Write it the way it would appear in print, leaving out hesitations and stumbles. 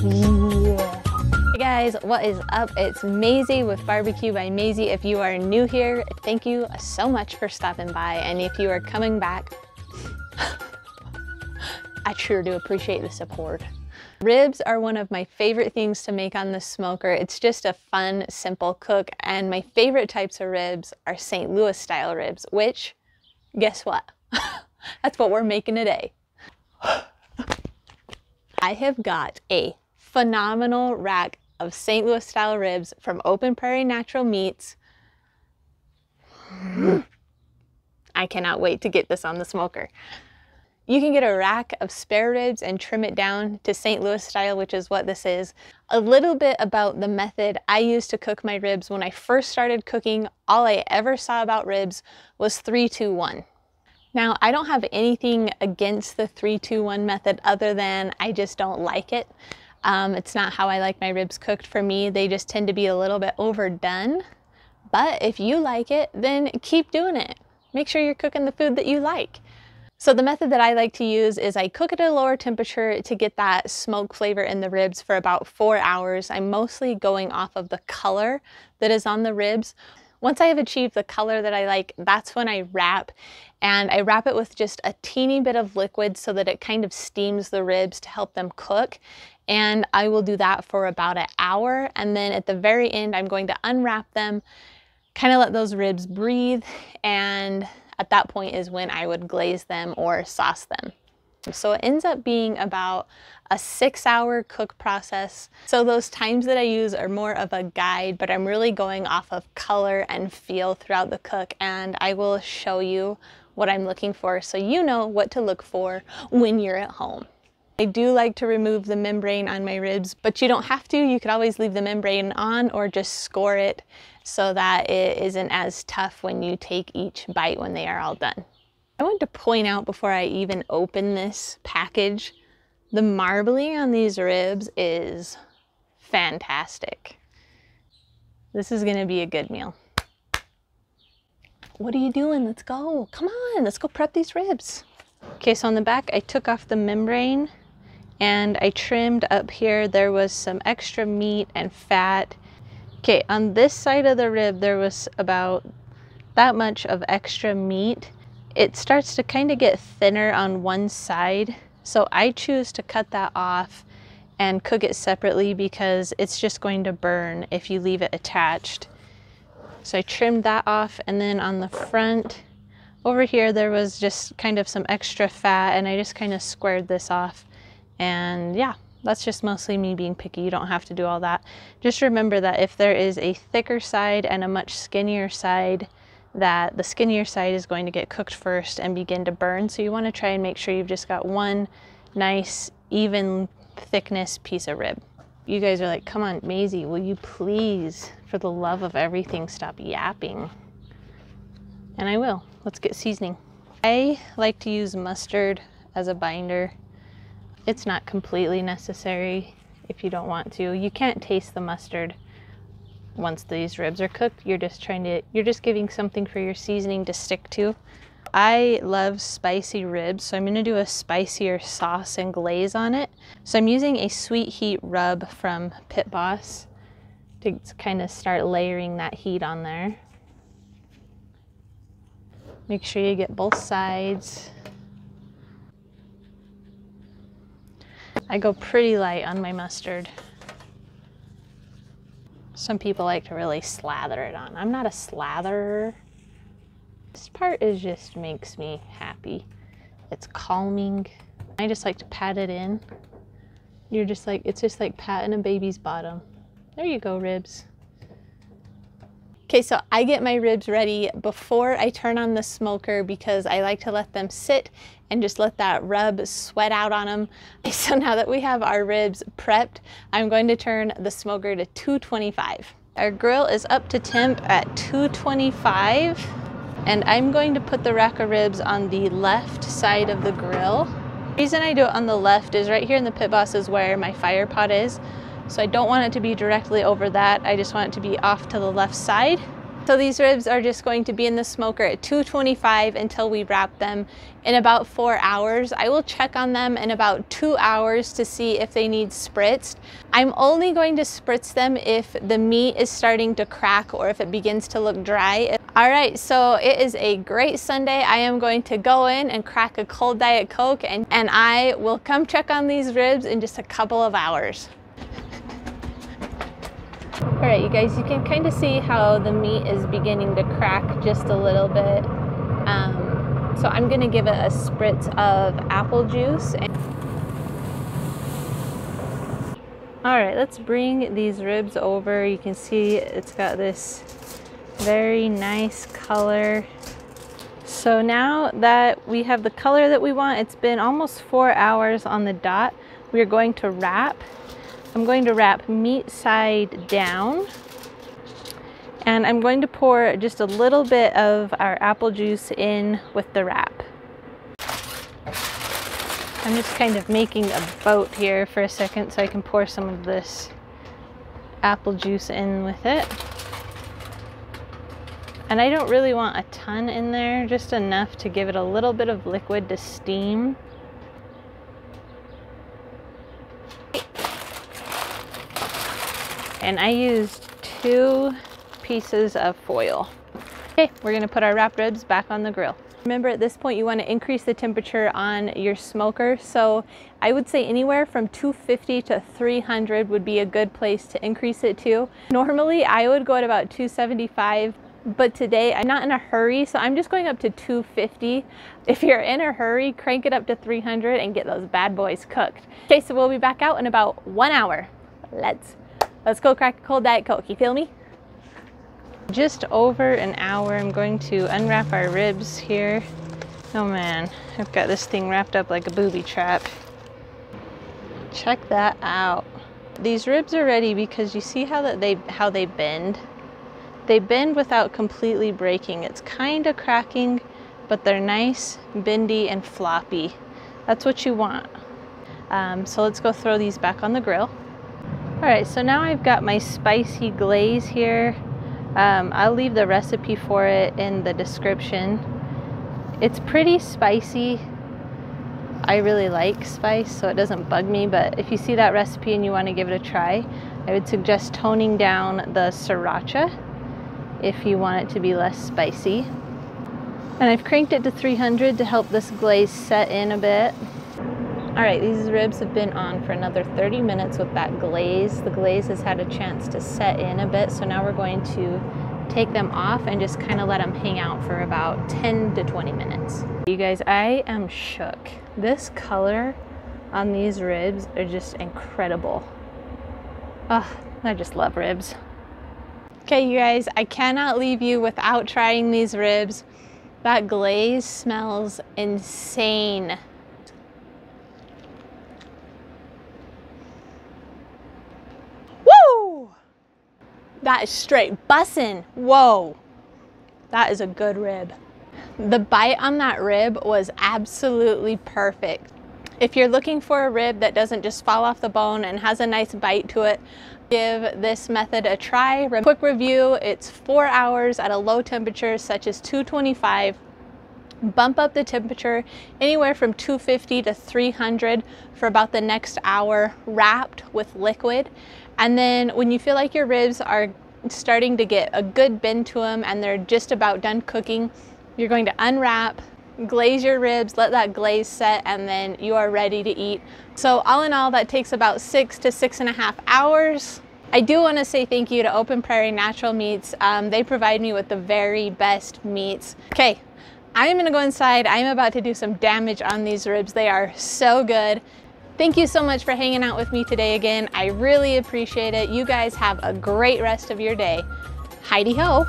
Yeah. Hey guys, what is up? It's Maisie with Barbecue by Maisie. If you are new here, thank you so much for stopping by. And if you are coming back, I sure do appreciate the support. Ribs are one of my favorite things to make on the smoker. It's just a fun, simple cook. And my favorite types of ribs are St. Louis style ribs, which, guess what? That's what we're making today. I have got a phenomenal rack of St. Louis style ribs from Open Prairie Natural Meats. I cannot wait to get this on the smoker. You can get a rack of spare ribs and trim it down to St. Louis style, which is what this is. A little bit about the method I used to cook my ribs. When I first started cooking, all I ever saw about ribs was 3-2-1. Now, I don't have anything against the 3-2-1 method other than I just don't like it. It's not how I like my ribs cooked. For me, they just tend to be a little bit overdone. But if you like it, then keep doing it. Make sure you're cooking the food that you like. So the method that I like to use is I cook at a lower temperature to get that smoke flavor in the ribs for about 4 hours. I'm mostly going off of the color that is on the ribs. Once I have achieved the color that I like, that's when I wrap, and I wrap it with just a teeny bit of liquid so that it kind of steams the ribs to help them cook. And I will do that for about an hour, and then at the very end I'm going to unwrap them, kind of let those ribs breathe, and at that point is when I would glaze them or sauce them. So it ends up being about a 6-hour cook process. So those times that I use are more of a guide, but I'm really going off of color and feel throughout the cook, and I will show you what I'm looking for so you know what to look for when you're at home. I do like to remove the membrane on my ribs, but you don't have to. You could always leave the membrane on or just score it so that it isn't as tough when you take each bite when they are all done. I want to point out before I even open this package, the marbling on these ribs is fantastic. This is gonna be a good meal. What are you doing? Let's go. Come on, let's go prep these ribs. Okay, so on the back, I took off the membrane and I trimmed up here. There was some extra meat and fat. Okay, on this side of the rib, there was about that much of extra meat. It starts to kind of get thinner on one side, so I choose to cut that off and cook it separately because it's just going to burn if you leave it attached. So I trimmed that off, and then on the front over here there was just kind of some extra fat, and I just kind of squared this off. And yeah, that's just mostly me being picky. You don't have to do all that. Just remember that if there is a thicker side and a much skinnier side, that the skinnier side is going to get cooked first and begin to burn. So you want to try and make sure you've just got one nice even thickness piece of rib. You guys are like, come on, Maisie, will you please, for the love of everything, stop yapping? And I will. Let's get seasoning. I like to use mustard as a binder. It's not completely necessary if you don't want to. You can't taste the mustard once these ribs are cooked. You're just giving something for your seasoning to stick to. I love spicy ribs, so I'm gonna do a spicier sauce and glaze on it. So I'm using a sweet heat rub from Pit Boss to kind of start layering that heat on there. Make sure you get both sides. I go pretty light on my mustard. Some people like to really slather it on. I'm not a slatherer. This part just makes me happy. It's calming. I just like to pat it in. It's just like patting a baby's bottom. There you go, ribs. Okay, so I get my ribs ready before I turn on the smoker because I like to let them sit and just let that rub sweat out on them. So now that we have our ribs prepped, I'm going to turn the smoker to 225. Our grill is up to temp at 225, and I'm going to put the rack of ribs on the left side of the grill. The reason I do it on the left is right here in the Pit Boss is where my fire pot is. So I don't want it to be directly over that. I just want it to be off to the left side. So these ribs are just going to be in the smoker at 225 until we wrap them in about 4 hours. I will check on them in about 2 hours to see if they need spritzed. I'm only going to spritz them if the meat is starting to crack or if it begins to look dry. All right, so it is a great Sunday. I am going to go in and crack a cold Diet Coke and I will come check on these ribs in just a couple of hours. All right, you guys, you can kind of see how the meat is beginning to crack just a little bit. So I'm gonna give it a spritz of apple juice. All right, let's bring these ribs over. You can see it's got this very nice color. So now that we have the color that we want, it's been almost 4 hours on the dot. We are going to wrap. I'm going to wrap meat side down, and I'm going to pour just a little bit of our apple juice in with the wrap. I'm just kind of making a boat here for a second so I can pour some of this apple juice in with it. And I don't really want a ton in there, just enough to give it a little bit of liquid to steam. And I used 2 pieces of foil. Okay, we're gonna put our wrapped ribs back on the grill. Remember, at this point you want to increase the temperature on your smoker, so I would say anywhere from 250 to 300 would be a good place to increase it to. Normally I would go at about 275, but today I'm not in a hurry, so I'm just going up to 250. If you're in a hurry, crank it up to 300 and get those bad boys cooked. Okay, so we'll be back out in about 1 hour. Let's go crack a cold Diet Coke, you feel me? Just over an hour, I'm going to unwrap our ribs here. Oh man, I've got this thing wrapped up like a booby trap. Check that out. These ribs are ready because you see how they bend? They bend without completely breaking. It's kind of cracking, but they're nice, bendy, and floppy. That's what you want. So let's go throw these back on the grill. All right, so now I've got my spicy glaze here. I'll leave the recipe for it in the description. It's pretty spicy. I really like spice, so it doesn't bug me, but if you see that recipe and you want to give it a try, I would suggest toning down the Siracha if you want it to be less spicy. And I've cranked it to 300 to help this glaze set in a bit. All right, these ribs have been on for another 30 minutes with that glaze. The glaze has had a chance to set in a bit, so now we're going to take them off and just kind of let them hang out for about 10 to 20 minutes. You guys, I am shook. This color on these ribs are just incredible. Oh, I just love ribs. Okay, you guys, I cannot leave you without trying these ribs. That glaze smells insane. Woo! That is straight bussin'. Whoa, that is a good rib. The bite on that rib was absolutely perfect. If you're looking for a rib that doesn't just fall off the bone and has a nice bite to it, give this method a try. Quick review, it's 4 hours at a low temperature such as 225. Bump up the temperature anywhere from 250 to 300 for about the next hour, wrapped with liquid. And then when you feel like your ribs are starting to get a good bend to them and they're just about done cooking, you're going to unwrap, glaze your ribs, let that glaze set, and then you are ready to eat. So all in all, that takes about 6 to 6.5 hours. I do want to say thank you to Open Prairie Natural Meats. They provide me with the very best meats. Okay, I'm gonna go inside. I'm about to do some damage on these ribs. They are so good. Thank you so much for hanging out with me today again. I really appreciate it. You guys have a great rest of your day. Heidi ho.